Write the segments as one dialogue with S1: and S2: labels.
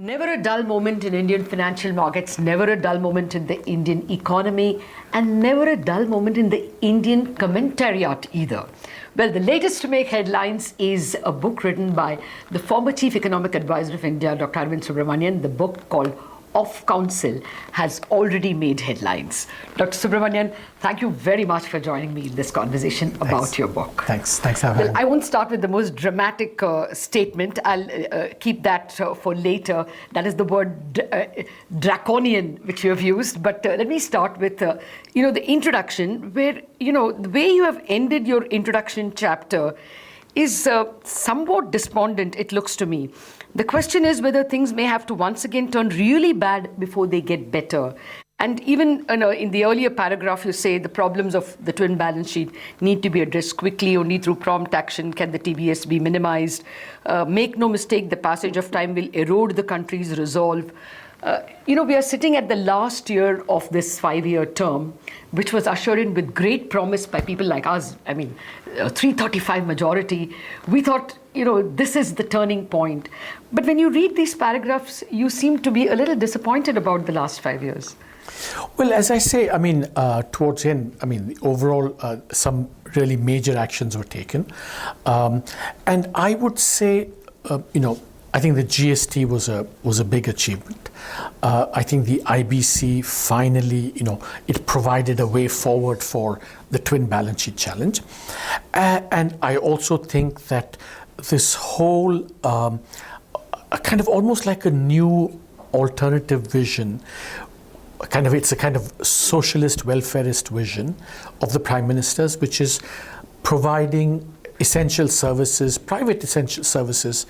S1: Never a dull moment in Indian financial markets, never a dull moment in the Indian economy, and never a dull moment in the Indian commentariat either. Well, the latest to make headlines is a book written by the former Chief Economic Advisor of India, Dr. Arvind Subramanian. The book called Off Council has already made headlines. Dr. Subramanian, thank you very much for joining me in this conversation about your book.
S2: Thanks for having me.
S1: I won't start with the most dramatic statement. I'll keep that for later. That is the word draconian, which you have used. But let me start with, the introduction, where, the way you have ended your introduction chapter is somewhat despondent, it looks to me. The question is whether things may have to once again turn really bad before they get better. And even in the earlier paragraph, you say the problems of the twin balance sheet need to be addressed quickly. Only through prompt action can the TBS be minimized. Make no mistake, the passage of time will erode the country's resolve. We are sitting at the last year of this 5-year term, which was ushered in with great promise by people like us. 335 majority. We thought, this is the turning point. But when you read these paragraphs, you seem to be a little disappointed about the last 5 years.
S2: Well, as I say, towards the end, overall, some really major actions were taken. And I would say, I think the GST was a big achievement. I think the IBC finally, it provided a way forward for the twin balance sheet challenge. And I also think that this whole kind of almost like a new alternative vision, it's a kind of socialist welfarist vision of the Prime Minister's, which is providing essential services, private essential services,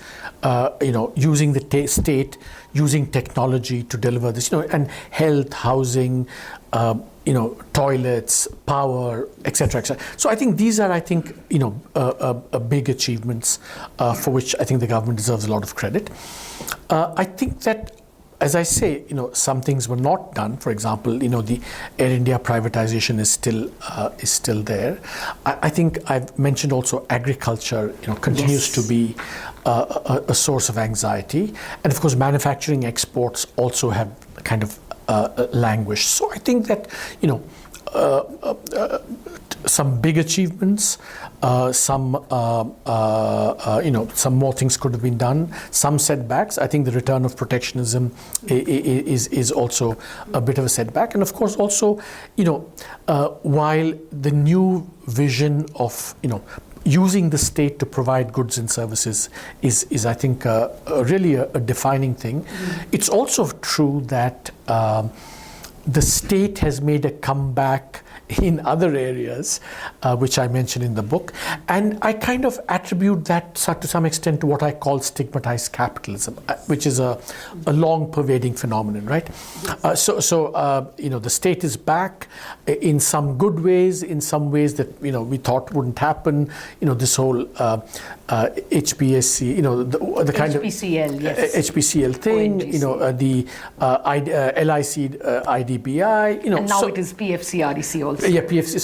S2: using the state, using technology to deliver this, and health, housing, toilets, power, etc., etc. So I think these are, big achievements for which I think the government deserves a lot of credit. I think that, as I say, some things were not done. For example, the Air India privatization is still there. I think I've mentioned also agriculture, continues to be a source of anxiety, and of course, manufacturing exports also have kind of languished. So I think that some big achievements, some more things could have been done, some setbacks. I think the return of protectionism is also a bit of a setback. And of course also, while the new vision of, using the state to provide goods and services is I think, really a defining thing. It's also true that the state has made a comeback in other areas, which I mentioned in the book. And I kind of attribute that to some extent to what I call stigmatized capitalism, which is a long pervading phenomenon, right? The state is back in some good ways, in some ways that, we thought wouldn't happen. This whole HPSC, the kind
S1: HPCL,
S2: of
S1: yes.
S2: HPCL thing,
S1: ONGC.
S2: The LIC, IDBI,
S1: and now it is PFC, REC also.
S2: Yeah, PFC.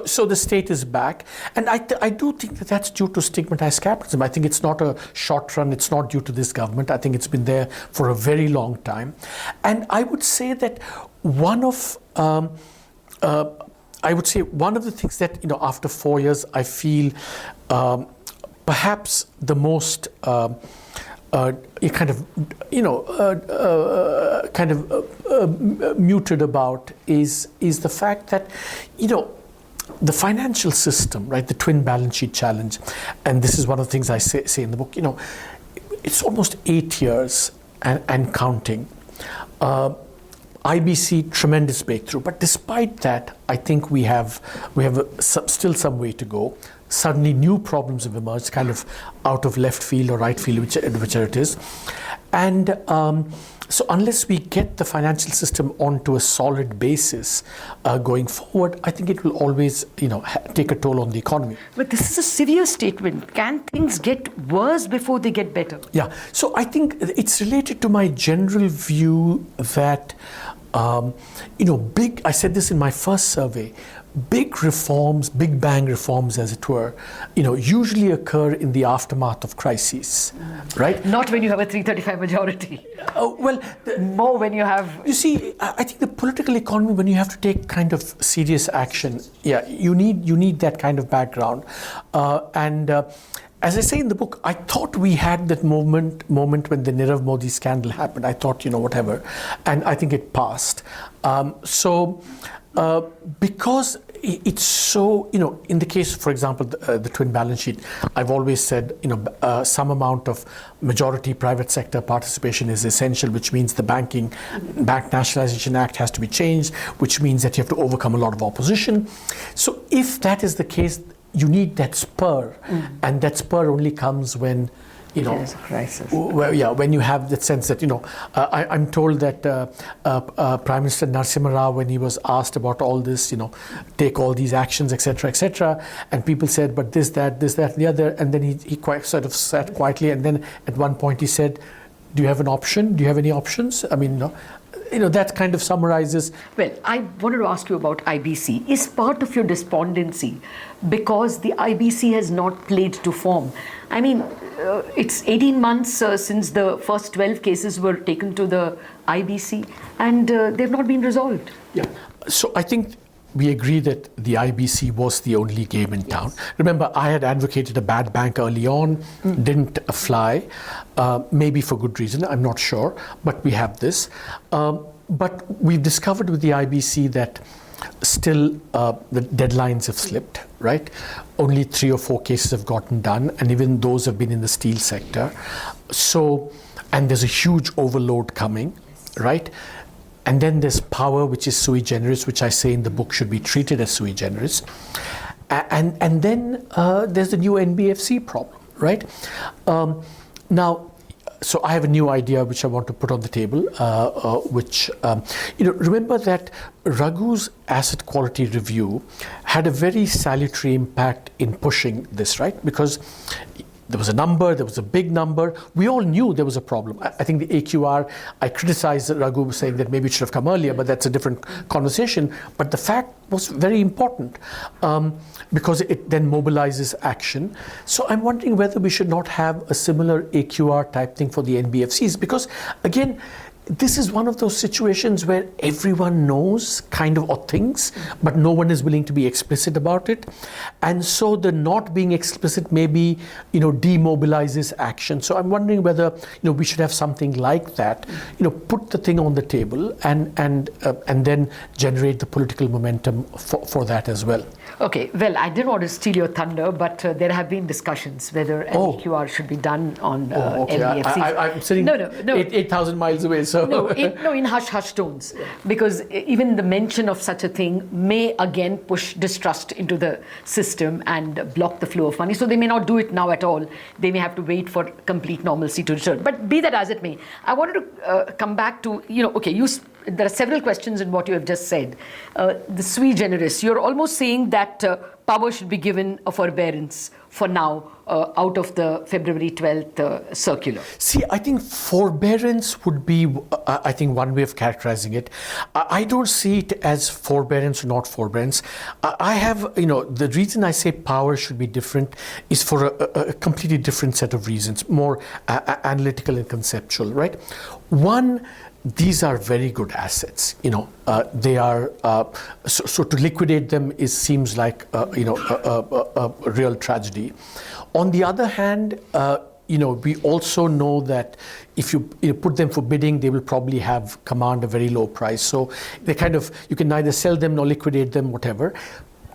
S2: So the state is back, and I do think that that's due to stigmatized capitalism. I think it's not a short run. It's not due to this government. I think it's been there for a very long time, and I would say that one of the things that after 4 years I feel perhaps the most muted about is the fact that the financial system, right, the twin balance sheet challenge, and this is one of the things I say in the book. It's almost 8 years and counting. IBC, tremendous breakthrough, but despite that, I think we have still some way to go. Suddenly new problems have emerged, kind of out of left field or right field, whichever it is. And so unless we get the financial system onto a solid basis going forward, I think it will always, take a toll on the economy.
S1: But this is a severe statement. Can things get worse before they get better?
S2: Yeah. So I think it's related to my general view that, I said this in my first survey, big reforms, big bang reforms, as it were, usually occur in the aftermath of crises, right?
S1: Not when you have a 335 majority. More when you have...
S2: You see, I think the political economy, when you have to take kind of serious action, you need that kind of background. As I say in the book, I thought we had that moment when the Nirav Modi scandal happened. I thought, whatever. And I think it passed. Because it's so, in the case, for example, the twin balance sheet, I've always said, some amount of majority private sector participation is essential, which means the Bank Nationalization Act has to be changed, which means that you have to overcome a lot of opposition. So if that is the case, you need that spur, and that spur only comes when,
S1: there's a crisis.
S2: When you have that sense that, I'm told that Prime Minister Narasimha Rao, when he was asked about all this, take all these actions, etc., and people said, but this, that, and the other, and then he quite sort of sat quietly, and then at one point he said, do you have an option? Do you have any options? I mean, that kind of summarizes.
S1: Well, I wanted to ask you about IBC. Is part of your despondency because the IBC has not played to form? I mean, it's 18 months since the first 12 cases were taken to the IBC, and they've not been resolved.
S2: Yeah. So I think we agree that the IBC was the only game in town. Remember, I had advocated a bad bank early on, didn't fly, maybe for good reason, I'm not sure, but we have this. But we've discovered with the IBC that still the deadlines have slipped, right? Only 3 or 4 cases have gotten done, and even those have been in the steel sector. So, and there's a huge overload coming, right? And then there's power, which is sui generis, which I say in the book should be treated as sui generis. And then there's the new NBFC problem, right? Now, so I have a new idea which I want to put on the table, remember that Raghu's asset quality review had a very salutary impact in pushing this, right? Because there was a number, there was a big number. We all knew there was a problem. I think the AQR, I criticized Raghu saying that maybe it should have come earlier, but that's a different conversation. But the fact was very important because it then mobilizes action. So I'm wondering whether we should not have a similar AQR type thing for the NBFCs, because again, this is one of those situations where everyone knows kind of things, but no one is willing to be explicit about it. And so the not being explicit maybe, demobilizes action. So I'm wondering whether, we should have something like that, put the thing on the table and then generate the political momentum for that as well.
S1: Okay, well, I didn't want to steal your thunder, but there have been discussions whether an AQR should be done on NBFCs.
S2: I'm sitting 8,000 miles away. So.
S1: No, in hush-hush tones, because even the mention of such a thing may again push distrust into the system and block the flow of money. So they may not do it now at all. They may have to wait for complete normalcy to return. But be that as it may, I wanted to come back to, there are several questions in what you have just said. The sui generis, you're almost saying that power should be given a forbearance for now out of the February 12th circular.
S2: See, I think forbearance would be, I think, one way of characterizing it. I don't see it as forbearance or not forbearance. I have, the reason I say power should be different is for a completely different set of reasons, more analytical and conceptual, right? One, these are very good assets. They are so to liquidate them seems like a real tragedy. On the other hand, we also know that if you put them for bidding, they will probably command a very low price. So they you can neither sell them nor liquidate them, whatever.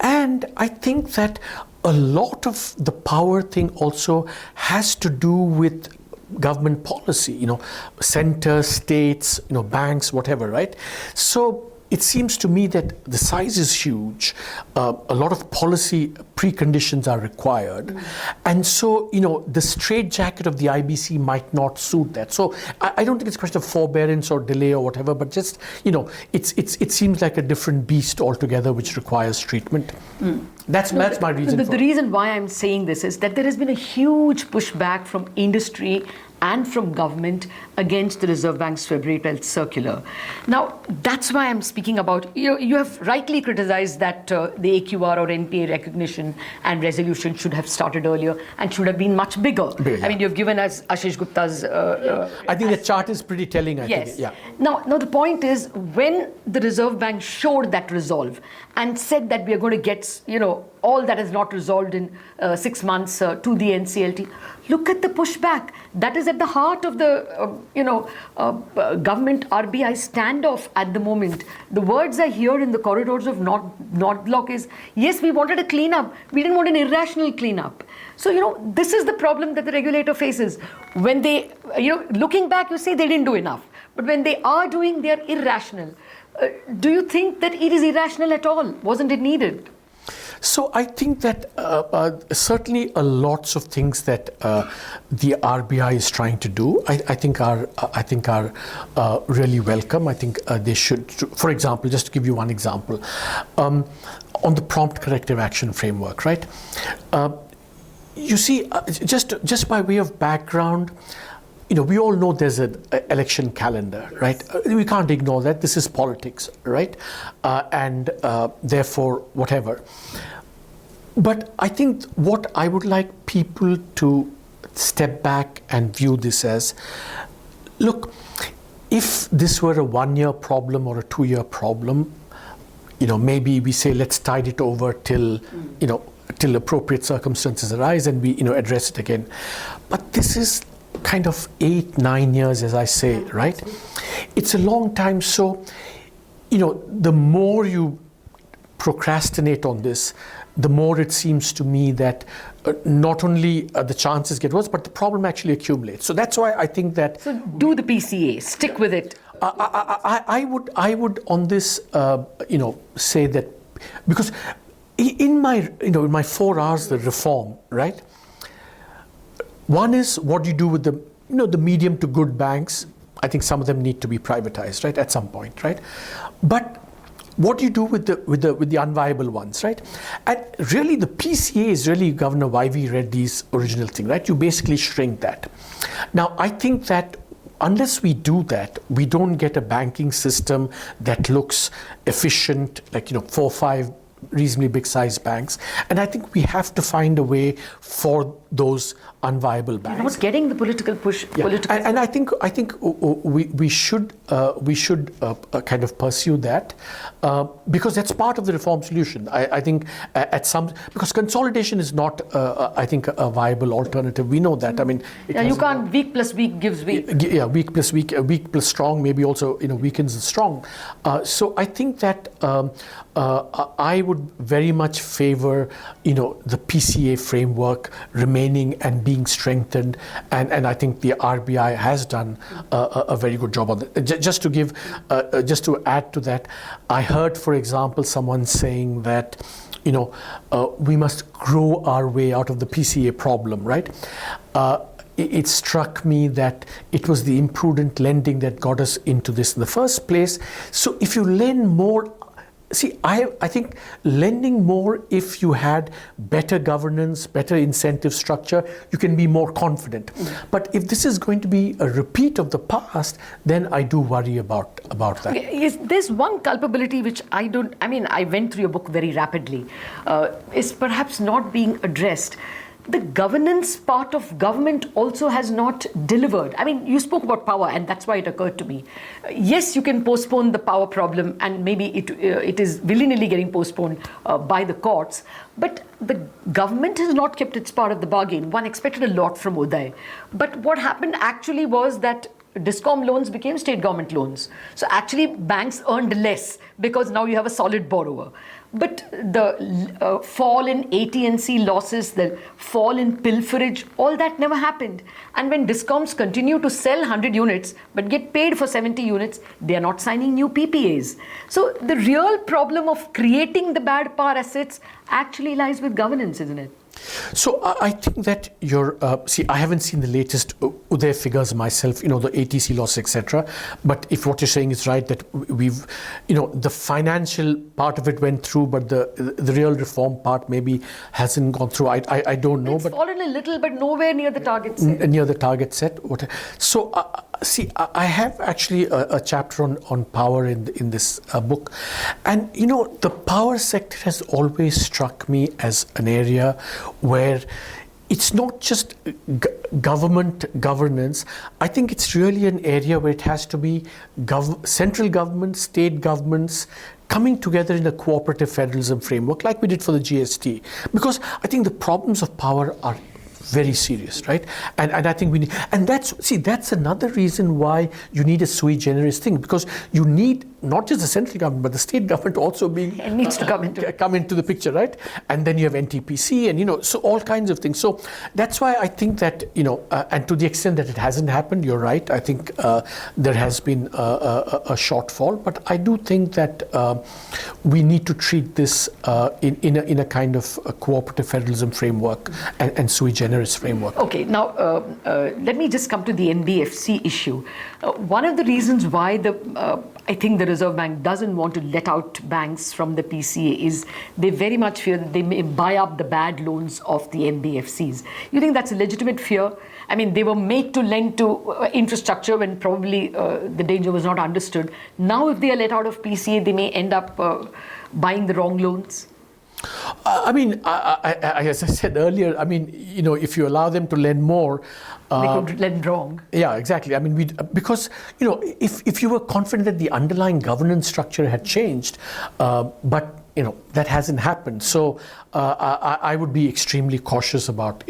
S2: And I think that a lot of the power thing also has to do with government policy, center, states, banks, whatever, right? So it seems to me that the size is huge. A lot of policy preconditions are required. And so, the straitjacket of the IBC might not suit that. So I don't think it's a question of forbearance or delay or whatever, but just, it seems like a different beast altogether which requires treatment. That's my reason.
S1: The reason why I'm saying this is that there has been a huge pushback from industry and from government against the Reserve Bank's February 12th circular. Now, that's why I'm speaking about, you have rightly criticized that the AQR or NPA recognition and resolution should have started earlier and should have been much bigger.
S2: Yeah.
S1: I mean, you've given us Ashish Gupta's...
S2: I think the chart is pretty telling, I think. Yeah.
S1: Now, the point is, when the Reserve Bank showed that resolve and said that we are going to get, all that is not resolved in 6 months to the NCLT, look at the pushback. That is at the heart of the, government RBI standoff at the moment. The words I hear in the corridors of North Block is, yes, we wanted a cleanup. We didn't want an irrational cleanup. So, this is the problem that the regulator faces. When they, looking back, you say they didn't do enough. But when they are doing, they are irrational. Do you think that it is irrational at all? Wasn't it needed?
S2: So I think that certainly lots of things that the RBI is trying to do, I think are really welcome. I think they should. For example, just to give you one example, on the prompt corrective action framework, right? You see, just by way of background, we all know there's an election calendar, right? We can't ignore that. This is politics, right? And therefore, whatever. But I think what I would like people to step back and view this as, look, if this were a 1-year problem or a 2-year problem, maybe we say, let's tide it over till appropriate circumstances arise and we, address it again. But this is kind of 8-9 years, as I say, right? It's a long time. So, the more you procrastinate on this, the more it seems to me that not only the chances get worse, but the problem actually accumulates. So that's why I think that...
S1: So do the PCA, stick with it.
S2: I would on this, say that, because in my 4 R's, the reform, right? One is what do you do with the medium to good banks. I think some of them need to be privatized, right, at some point, right? But what do you do with the unviable ones, right? And really, the PCA is really, Governor Ivy Reddy's original thing, right? You basically shrink that. Now, I think that unless we do that, we don't get a banking system that looks efficient, like 4 or 5 reasonably big sized banks, and I think we have to find a way for those unviable banks.
S1: You're not getting the political push.
S2: Yeah. And I think we should kind of pursue that because that's part of the reform solution. I think because consolidation is not I think a viable alternative. We know that. I mean,
S1: you can't weak plus weak gives weak.
S2: Yeah, weak plus weak, weak plus strong maybe also weakens the strong. So I think that I would very much favor the PCA framework remaining and being strengthened, and I think the RBI has done a very good job on that. Just to add to that, I heard, for example, someone saying that we must grow our way out of the PCA problem, right? It struck me that it was the imprudent lending that got us into this in the first place. So if you lend more, I think lending more, if you had better governance, better incentive structure, you can be more confident. But if this is going to be a repeat of the past, then I do worry about that.
S1: Okay, there's one culpability which I went through your book very rapidly, is perhaps not being addressed. The governance part of government also has not delivered. I mean, you spoke about power, and that's why it occurred to me. Yes, you can postpone the power problem, and maybe it is willy-nilly getting postponed by the courts. But the government has not kept its part of the bargain. One expected a lot from Uday. But what happened actually was that Discom loans became state government loans. So actually, banks earned less because now you have a solid borrower. But the fall in AT&C losses, the fall in pilferage, all that never happened. And when discoms continue to sell 100 units but get paid for 70 units, they are not signing new PPAs. So the real problem of creating the bad power assets actually lies with governance, isn't it?
S2: So I think that I haven't seen the latest Uday figures myself, the ATC loss, etc. But if what you're saying is right, that we've, the financial part of it went through, but the real reform part maybe hasn't gone through. I don't know.
S1: It's fallen a little, but nowhere near the target set.
S2: Near the target set. So I have actually a chapter on power in this book, and the power sector has always struck me as an area where it's not just government governance. I think it's really an area where it has to be central government, state governments coming together in a cooperative federalism framework like we did for the GST, because I think the problems of power are very serious, right? And I think we need, and that's another reason why you need a sui generis thing, because you need not just the central government, but the state government also being
S1: it needs to
S2: come into the picture, right? And then you have NTPC, and so all kinds of things. So that's why I think that and to the extent that it hasn't happened, you're right. I think there has been a shortfall, but I do think that we need to treat this in a kind of a cooperative federalism framework and sui generis framework.
S1: Okay, now let me just come to the NBFC issue. One of the reasons why I think the Reserve Bank doesn't want to let out banks from the PCA is they very much fear that they may buy up the bad loans of the NBFCs. You think that's a legitimate fear? I mean, they were made to lend to infrastructure when probably the danger was not understood. Now, if they are let out of PCA, they may end up buying the wrong loans.
S2: I mean, as I said earlier, I mean, if you allow them to lend more,
S1: they could lend wrong.
S2: Yeah, exactly. I mean, because if you were confident that the underlying governance structure had changed, but that hasn't happened. So I would be extremely cautious about,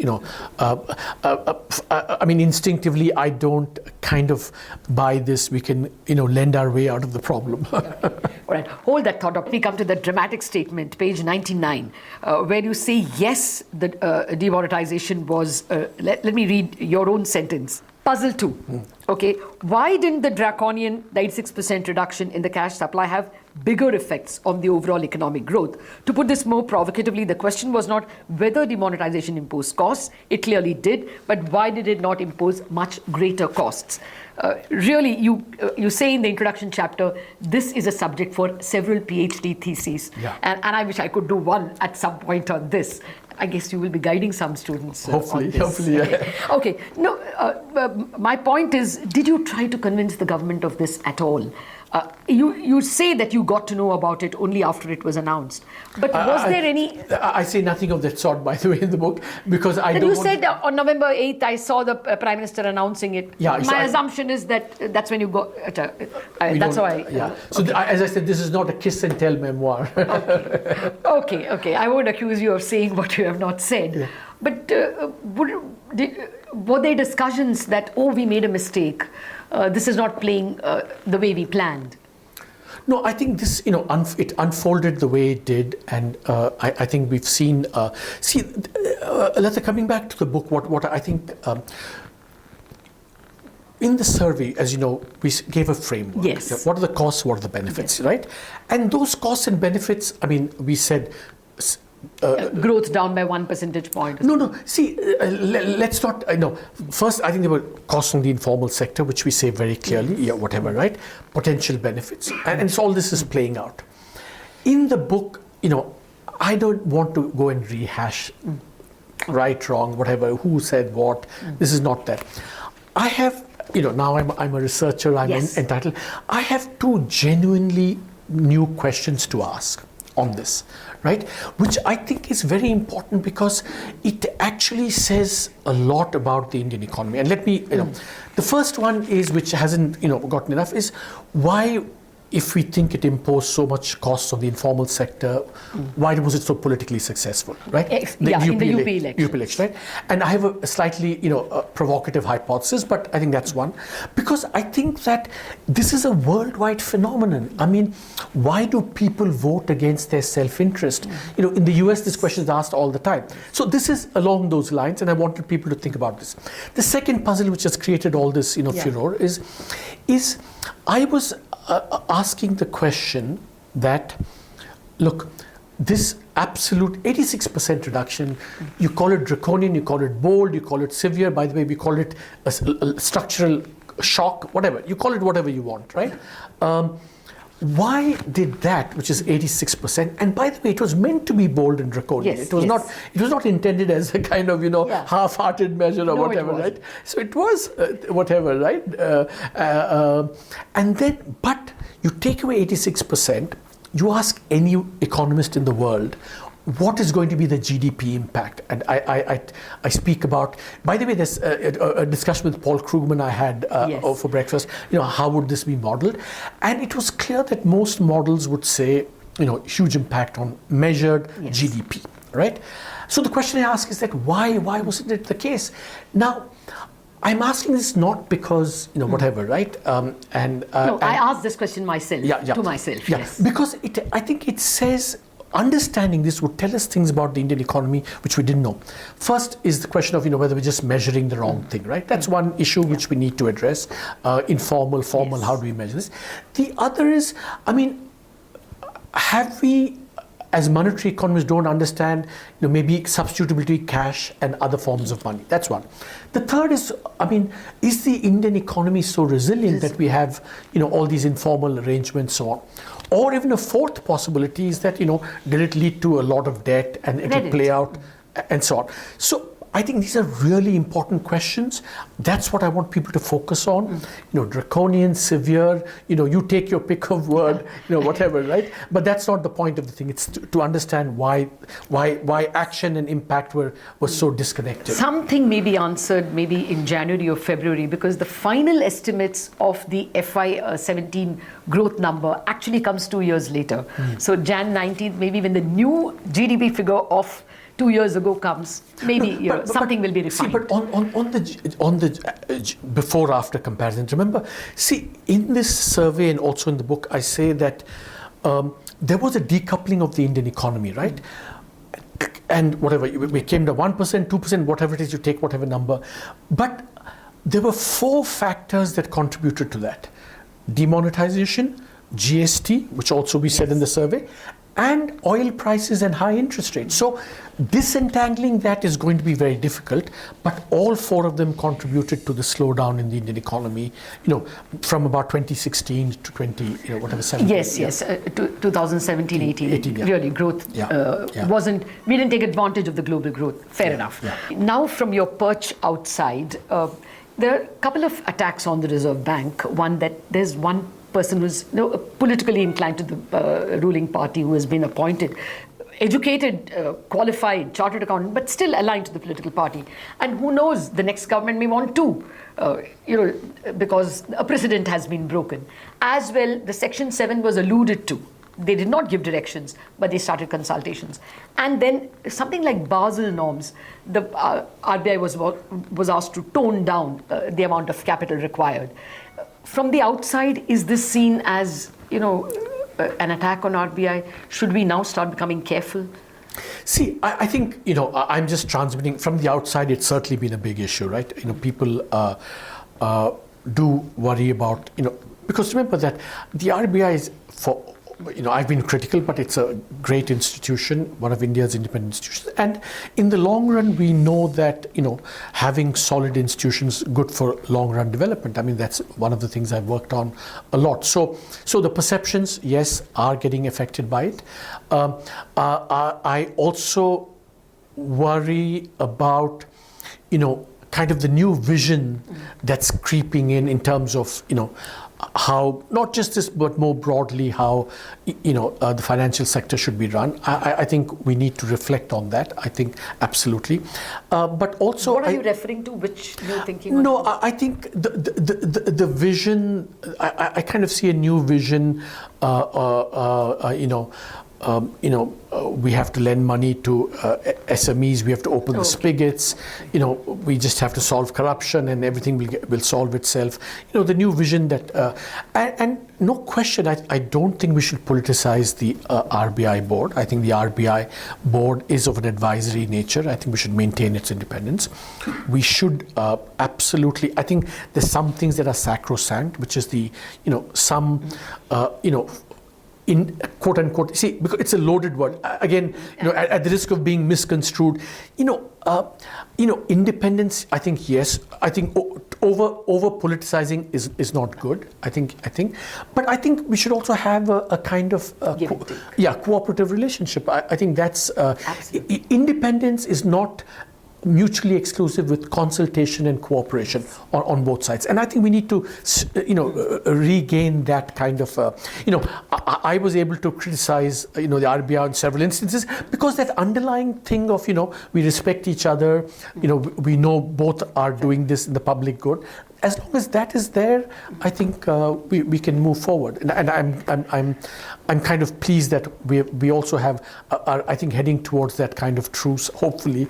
S2: I mean, instinctively, I don't kind of buy this. We can, lend our way out of the problem.
S1: All right, hold that thought up. We come to the dramatic statement, page 99, where you say, yes, the demonetization was, let me read your own sentence. Puzzle 2. Okay, why didn't the draconian 96% reduction in the cash supply have bigger effects on the overall economic growth? To put this more provocatively, the question was not whether demonetization imposed costs. It clearly did, but why did it not impose much greater costs? Really, you say in the introduction chapter, this is a subject for several PhD theses.
S2: Yeah.
S1: And I wish I could do one at some point on this. I guess you will be guiding some students
S2: hopefully,
S1: on this.
S2: Yeah.
S1: Okay. No, my point is, did you try to convince the government of this at all? You say that you got to know about it only after it was announced. But was there any...
S2: I say nothing of that sort, by the way, in the book, because I don't...
S1: You said on November 8th, I saw the Prime Minister announcing it.
S2: Yeah,
S1: my assumption is that that's when you got... that's why...
S2: Yeah. So as I said, this is not a kiss and tell memoir.
S1: Okay. I won't accuse you of saying what you have not said. Yeah. But were there discussions that, we made a mistake, this is not playing the way we planned?
S2: No, I think this, it unfolded the way it did, and I think we've seen. Letha, coming back to the book, what I think. In the survey, as you know, we gave a framework.
S1: Yes.
S2: What are the costs? What are the benefits? Yes. Right? And those costs and benefits. I mean, we said.
S1: Growth down by 1 percentage point.
S2: No. See, let's not. First, I think there were costs on the informal sector, which we say very clearly. Yeah, whatever, right? Potential benefits, and so all this is playing out. In the book, I don't want to go and rehash right, wrong, whatever, who said what. This is not that. I have, now I'm a researcher. I'm entitled. I have 2 genuinely new questions to ask on this, right? Which I think is very important because it actually says a lot about the Indian economy. And let me, the first one is, which hasn't, gotten enough, is why, if we think it imposed so much costs on the informal sector, why was it so politically successful, right?
S1: In the UP election.
S2: Right? And I have a slightly, provocative hypothesis, but I think that's one. Because I think that this is a worldwide phenomenon. I mean, why do people vote against their self-interest? In the US, this question is asked all the time. So this is along those lines, and I wanted people to think about this. The second puzzle, which has created all this, furor, is I was asking the question that, look, this absolute 86% reduction, you call it draconian, you call it bold, you call it severe. By the way, we call it a structural shock, whatever. You call it whatever you want, right? Why did that, which is 86%, and by the way, it was meant to be bold and draconian.
S1: Yes,
S2: it was not intended as a kind of, half-hearted measure or whatever, right? So it was whatever, right? And then, but you take away 86%, you ask any economist in the world, what is going to be the GDP impact? And I speak about, by the way, there's a discussion with Paul Krugman I had for breakfast, how would this be modeled? And it was clear that most models would say, huge impact on measured GDP, right? So the question I ask is that why wasn't it the case? Now, I'm asking this not because, whatever, right?
S1: I asked this question myself, to myself, yes.
S2: Because I think it says, understanding this would tell us things about the Indian economy which we didn't know. First is the question of whether we're just measuring the wrong thing, right? That's one issue which we need to address. Informal, formal, how do we measure this? The other is, have we, as monetary economists, don't understand, maybe substitutability, cash, and other forms of money? That's one. The third is, is the Indian economy so resilient that we have, all these informal arrangements, so on? Or even a fourth possibility is that, did it lead to a lot of debt and it will play out and so on? So I think these are really important questions. That's what I want people to focus on. Draconian, severe, you take your pick of word, whatever, right? But that's not the point of the thing. It's to understand why action and impact were so disconnected.
S1: Something may be answered maybe in January or February, because the final estimates of the FY17 growth number actually comes 2 years later. So Jan 19th, maybe when the new GDP figure of 2 years ago comes, maybe something will be refined.
S2: See, but on the before after comparison, remember, in this survey and also in the book, I say that there was a decoupling of the Indian economy, right? And whatever, we came to 1%, 2%, whatever it is, you take whatever number. But there were 4 factors that contributed to that: demonetization, GST, which also we said in the survey, and oil prices and high interest rates. So disentangling that is going to be very difficult, but all 4 of them contributed to the slowdown in the Indian economy, from about 2016 to 17.
S1: Yes. 2017, 18 really growth wasn't, we didn't take advantage of the global growth, fair enough. Now from your perch outside, there are a couple of attacks on the Reserve Bank. One, that there's one person who's politically inclined to the ruling party, who has been appointed, educated, qualified, chartered accountant, but still aligned to the political party. And who knows, the next government may want to, because a precedent has been broken. As well, the Section 7 was alluded to. They did not give directions, but they started consultations. And then something like Basel norms, the RBI was asked to tone down the amount of capital required. From the outside, is this seen as, an attack on RBI? Should we now start becoming careful?
S2: See, I think, I'm just transmitting from the outside. It's certainly been a big issue, right? People do worry about, because remember that the RBI is for, I've been critical, but it's a great institution, one of India's independent institutions. And in the long run, we know that, having solid institutions good for long run development. That's one of the things I've worked on a lot. So the perceptions, yes, are getting affected by it. I also worry about, kind of the new vision that's creeping in terms of, how, not just this, but more broadly, how, the financial sector should be run. I think we need to reflect on that. I think absolutely. But also...
S1: What are you referring to? Which new thinking?
S2: No, I think the vision, I kind of see a new vision, we have to lend money to SMEs, we have to open the spigots, we just have to solve corruption and everything will solve itself. The new vision that, and no question, I don't think we should politicize the RBI board. I think the RBI board is of an advisory nature. I think we should maintain its independence. We should absolutely, I think there's some things that are sacrosanct, which is the, quote unquote, see, because it's a loaded word. Again, at the risk of being misconstrued, independence, I think, yes. I think over politicizing is not good. I think, but I think we should also have a kind of cooperative relationship. I think that's independence is not mutually exclusive with consultation and cooperation on both sides. And I think we need to, regain that kind of, I was able to criticize, the RBI in several instances because that underlying thing of, we respect each other, we know both are doing this in the public good. As long as that is there, I think we can move forward. And I'm kind of pleased that we also have, I think, heading towards that kind of truce. Hopefully.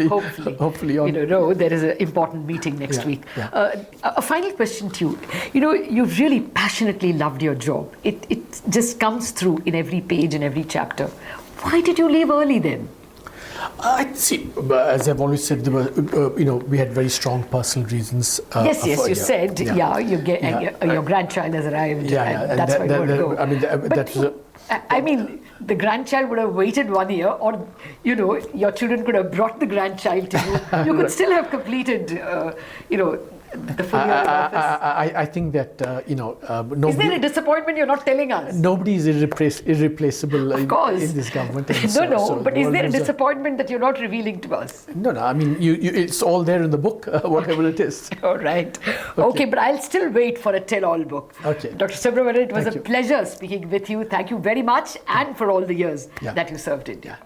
S1: There is an important meeting next week.
S2: Yeah.
S1: A final question to you. You've really passionately loved your job. It just comes through in every page and every chapter. Why did you leave early then?
S2: I see. As I've always said, there were, we had very strong personal reasons.
S1: Yes, you said, your grandchild has arrived, and that's why you go.
S2: I mean,
S1: the grandchild would have waited 1 year, or your children could have brought the grandchild to you. You could still have completed, the full year in office.
S2: I think that nobody.
S1: Is there a disappointment you're not telling us?
S2: Nobody is irreplaceable in this government.
S1: But is there a disappointment that you're not revealing to us?
S2: No. I mean, it's all there in the book, whatever it is.
S1: All right. Okay, but I'll still wait for a tell-all book.
S2: Okay.
S1: Dr. Subramanian, it was a pleasure speaking with you. Thank you very much, and for all the years that you served India.